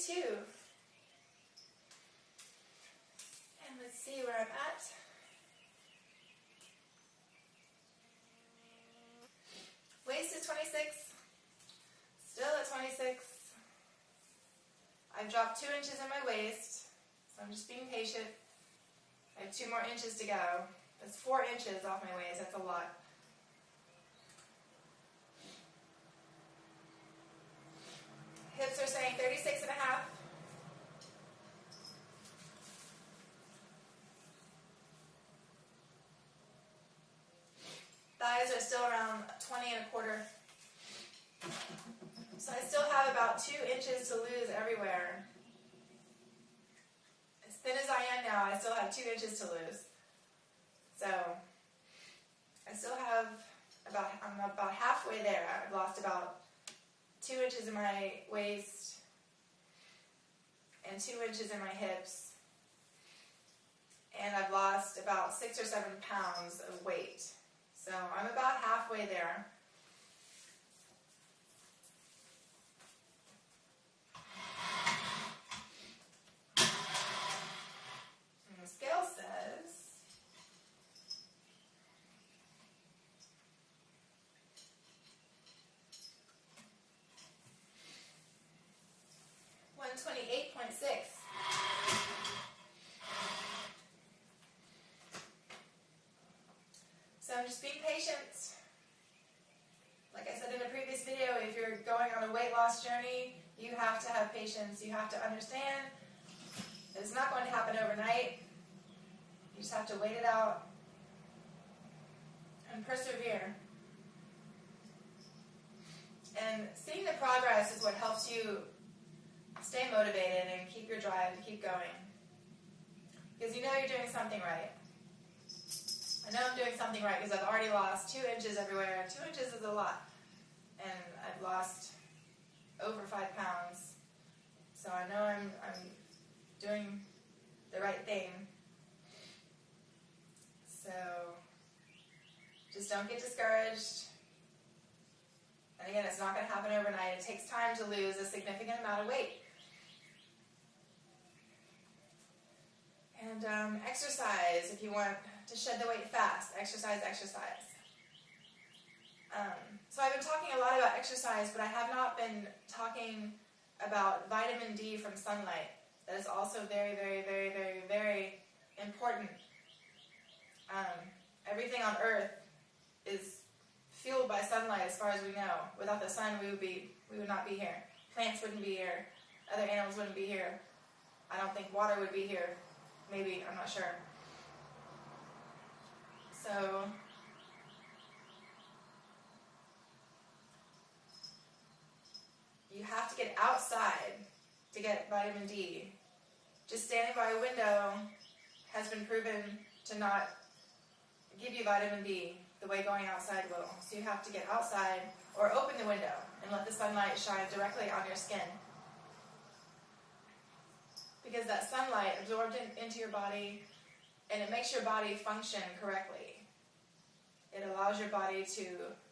2. And let's see where I'm at. Waist is 26. Still at 26. I've dropped 2 inches in my waist, so I'm just being patient. I have 2 more inches to go. That's 4 inches off my waist. That's a lot. Hips are saying 36 and a half. Thighs are still around 20 and a quarter. So I still have about 2 inches to lose everywhere. As thin as I am now, I still have 2 inches to lose. So I still have I'm about halfway there. I've lost about 2 inches in my waist and 2 inches in my hips. And I've lost about 6 or 7 pounds of weight. So I'm about halfway there. And the scale says 128.6. So I'm just being patient. Like I said in a previous video, if you're going on a weight loss journey, you have to have patience. You have to understand that it's not going to happen overnight. You just have to wait it out and persevere. And seeing the progress is what helps you stay motivated and keep your drive to keep going. Because you know you're doing something right. I know I'm doing something right because I've already lost 2 inches everywhere. 2 inches is a lot. And I've lost over 5 pounds. So I know I'm doing the right thing. So just don't get discouraged. And again, it's not going to happen overnight. It takes time to lose a significant amount of weight. And exercise if you want to shed the weight fast. Exercise. So I've been talking a lot about exercise, but I have not been talking about vitamin D from sunlight. That is also very, very, very, very, very important. Everything on Earth is fueled by sunlight as far as we know. Without the sun, we would not be here. Plants wouldn't be here. Other animals wouldn't be here. I don't think water would be here. Maybe, I'm not sure. So you have to get outside to get vitamin D. Just standing by a window has been proven to not give you vitamin D the way going outside will. So you have to get outside or open the window and let the sunlight shine directly on your skin. Because that sunlight absorbs into your body and it makes your body function correctly. It allows your body to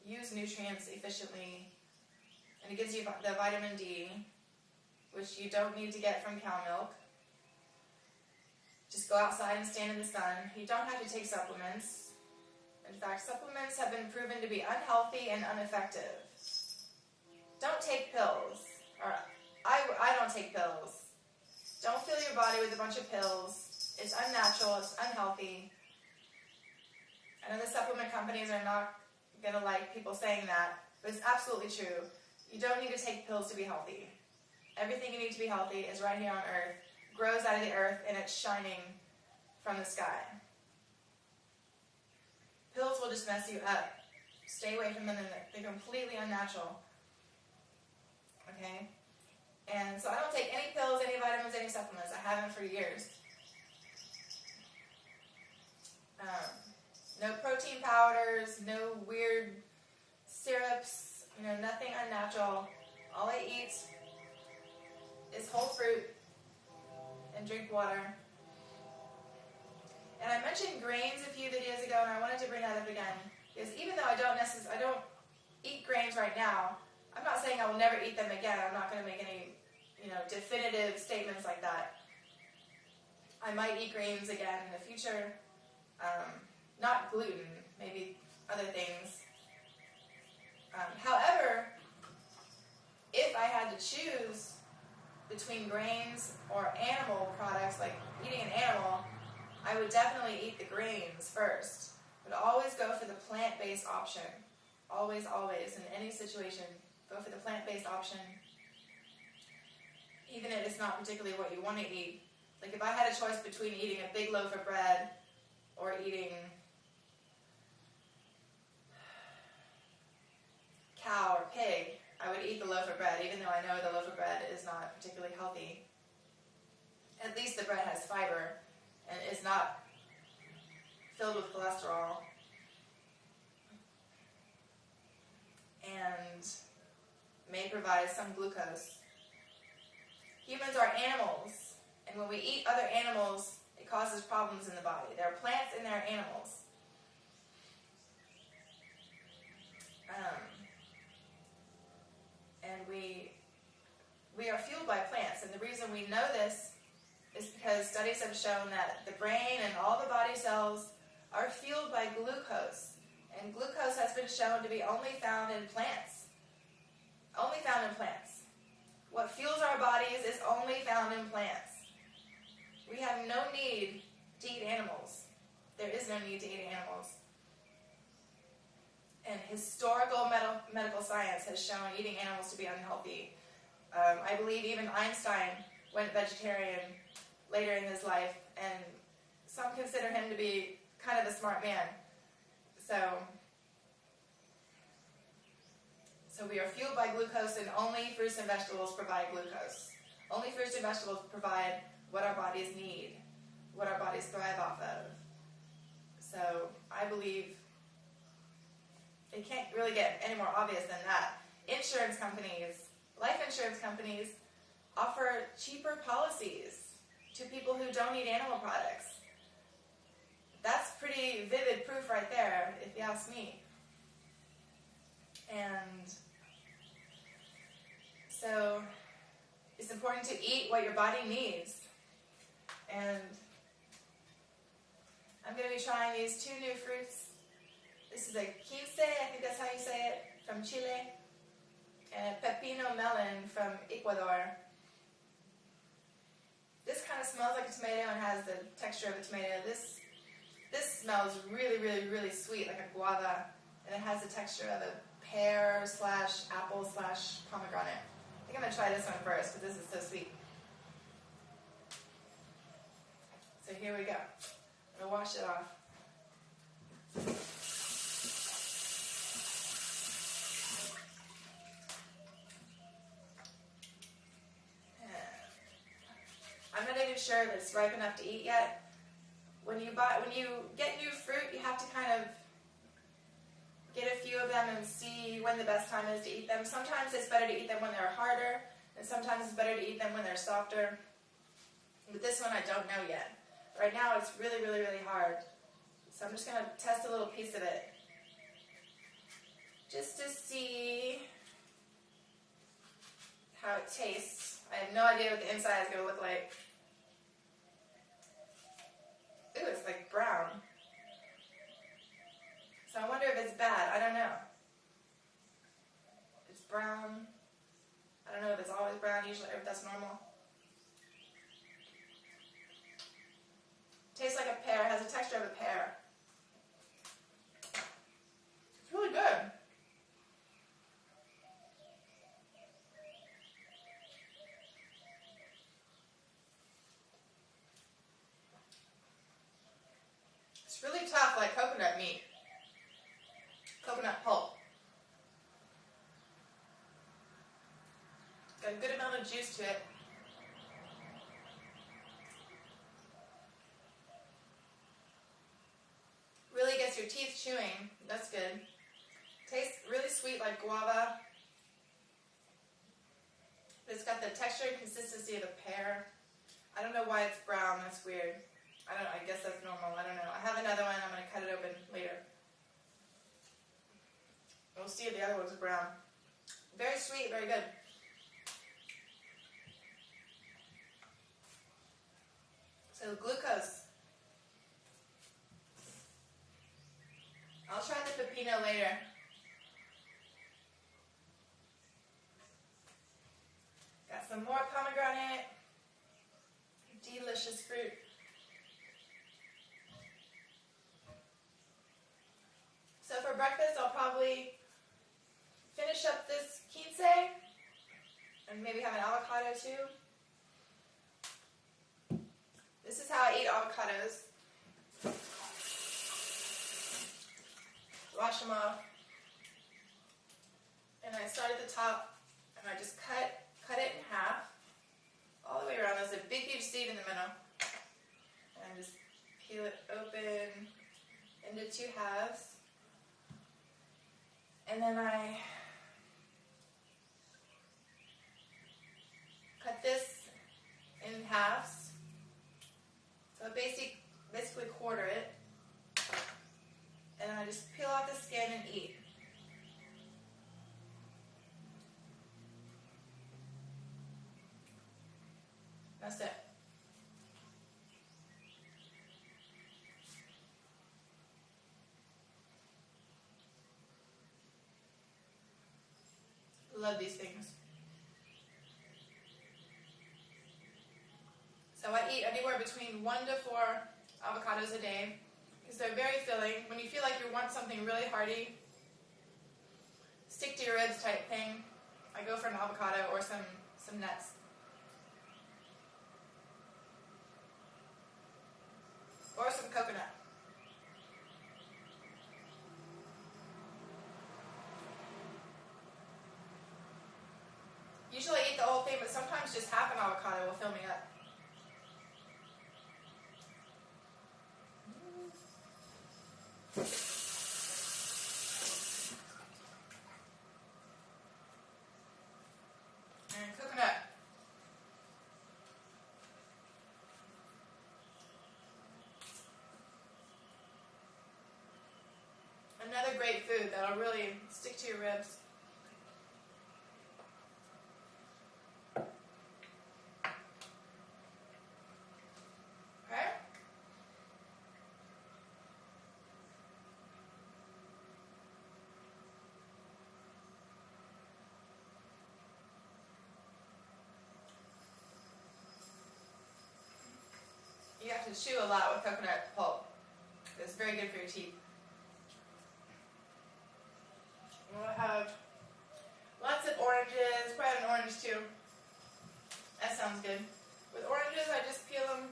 use nutrients efficiently, and it gives you the vitamin D, which you don't need to get from cow milk. Just go outside and stand in the sun. You don't have to take supplements. In fact, supplements have been proven to be unhealthy and ineffective. Don't take pills. Or I don't take pills. Don't fill your body with a bunch of pills. It's unnatural. It's unhealthy. I know the supplement companies are not going to like people saying that, but it's absolutely true. You don't need to take pills to be healthy. Everything you need to be healthy is right here on Earth, grows out of the earth, and it's shining from the sky. Pills will just mess you up. Stay away from them. They're completely unnatural. Okay? And so I don't take any pills, any vitamins, any supplements. I haven't for years. No protein powders, no weird syrups, nothing unnatural. All I eat is whole fruit and drink water. And I mentioned grains a few videos ago, and I wanted to bring that up again. Because even though I don't eat grains right now, I'm not saying I will never eat them again. I'm not going to make any definitive statements like that. I might eat grains again in the future. Not gluten, maybe other things. However, if I had to choose between grains or animal products, like eating an animal, I would definitely eat the grains first. But always go for the plant-based option. Always, always, in any situation, go for the plant-based option. Even if it's not particularly what you want to eat. Like if I had a choice between eating a big loaf of bread or eating cow or pig, I would eat the loaf of bread, even though I know the loaf of bread is not particularly healthy. At least the bread has fiber and is not filled with cholesterol. And may provide some glucose. Humans are animals, and when we eat other animals, it causes problems in the body. There are plants and there are animals. And we are fueled by plants, and the reason we know this is because studies have shown that the brain and all the body cells are fueled by glucose, and glucose has been shown to be only found in plants. Only found in plants. What fuels our bodies is only found in plants. We have no need to eat animals. There is no need to eat animals. And historical medical science has shown eating animals to be unhealthy. I believe even Einstein went vegetarian later in his life, and some consider him to be kind of a smart man. So we are fueled by glucose, and only fruits and vegetables provide glucose. Only fruits and vegetables provide what our bodies need, what our bodies thrive off of. So I believe it can't really get any more obvious than that. Insurance companies, life insurance companies, offer cheaper policies to people who don't eat animal products. That's pretty vivid proof right there, if you ask me. And so it's important to eat what your body needs. And I'm going to be trying these two new fruits. This is a 𝙗𝙤𝙤𝙤𝙤, I think that's how you say it, from Chile, and a pepino melon from Ecuador. This kind of smells like a tomato and has the texture of a tomato. This smells really, really, really sweet, like a guava, and it has the texture of a pear / apple / pomegranate. I think I'm going to try this one first, because this is so sweet. So here we go. I'm going to wash it off. I'm not even sure that it's ripe enough to eat yet. When you get new fruit, you have to kind of get a few of them and see when the best time is to eat them. Sometimes it's better to eat them when they're harder, and sometimes it's better to eat them when they're softer. But this one I don't know yet. Right now it's really, really, really hard. So I'm just going to test a little piece of it, just to see how it tastes. I have no idea what the inside is going to look like. Ooh, it's like brown. So I wonder if it's bad. I don't know. It's brown. I don't know if it's always brown usually, or if that's normal. Tastes like a pear. It has the texture of a pear. It's really good. It's really tough, like coconut meat. Coconut pulp. Got a good amount of juice to it. Really gets your teeth chewing. That's good. Tastes really sweet like guava. But it's got the texture and consistency of a pear. I don't know why it's brown. That's weird. I guess that's normal. I don't know. I have another one. I'm going to cut it open later. We'll see if the other ones are brown. Very sweet. Very good. some more pomegranate. Delicious fruit. So for breakfast, I'll probably finish up this 𝙤𝙤𝙤𝙤 and maybe have an avocado too. This is how I eat avocados. Wash them off. And I start at the top and I just cut it in half all the way around. There's a big huge seed in the middle. And just peel it open into 2 halves. And then I cut this in halves. So I basically quarter it. And I just peel off the skin and eat. That's it. Love these things. So I eat anywhere between 1 to 4 avocados a day because they're very filling. When you feel like you want something really hearty, stick to your ribs type thing, I go for an avocado or some nuts. Or some coconut. Usually I eat the whole thing, but sometimes just half an avocado will fill me up. And coconut. Another great food that'll really stick to your ribs. Okay? You have to chew a lot with coconut pulp. It's very good for your teeth. We'll have lots of oranges. Probably an orange too. That sounds good. With oranges, I just peel them.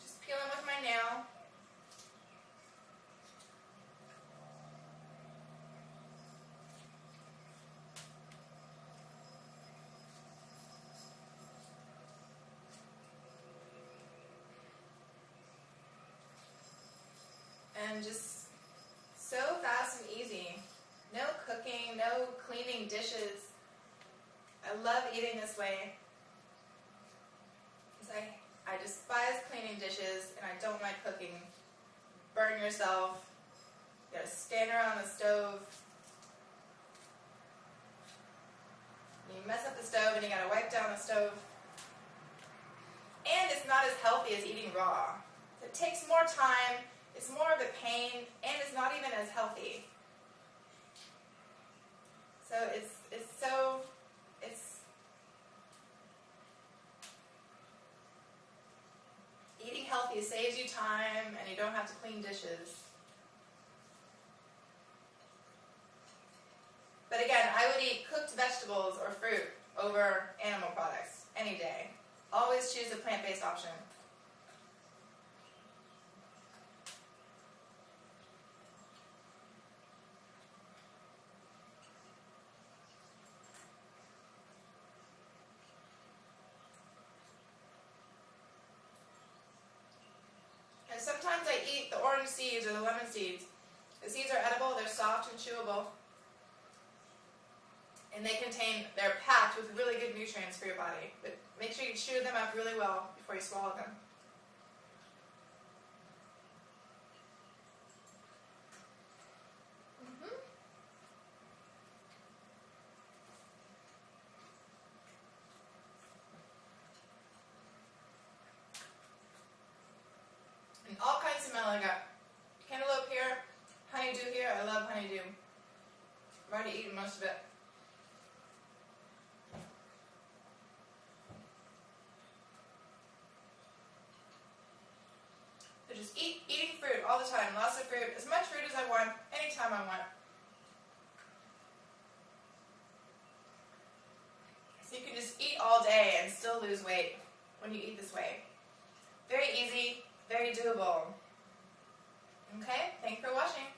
Just peel them with my nail. And just so fast and easy. No cooking, no cleaning dishes. I love eating this way. Because I despise cleaning dishes and I don't like cooking. Burn yourself. You gotta stand around the stove. You mess up the stove and you gotta wipe down the stove. And it's not as healthy as eating raw. It takes more time. It's more of a pain, and it's not even as healthy. So it's eating healthy saves you time, and you don't have to clean dishes. But again, I would eat cooked vegetables or fruit over animal products any day. Always choose a plant-based option. And sometimes I eat the orange seeds or the lemon seeds. The seeds are edible, they're soft and chewable. And they're packed with really good nutrients for your body. But make sure you chew them up really well before you swallow them. And all kinds of melon. I got cantaloupe here, honeydew here. I love honeydew. I've already eaten most of it. the time. Lots of fruit, as much fruit as I want, anytime I want. So you can just eat all day and still lose weight when you eat this way. Very easy, very doable. Okay, thanks for watching.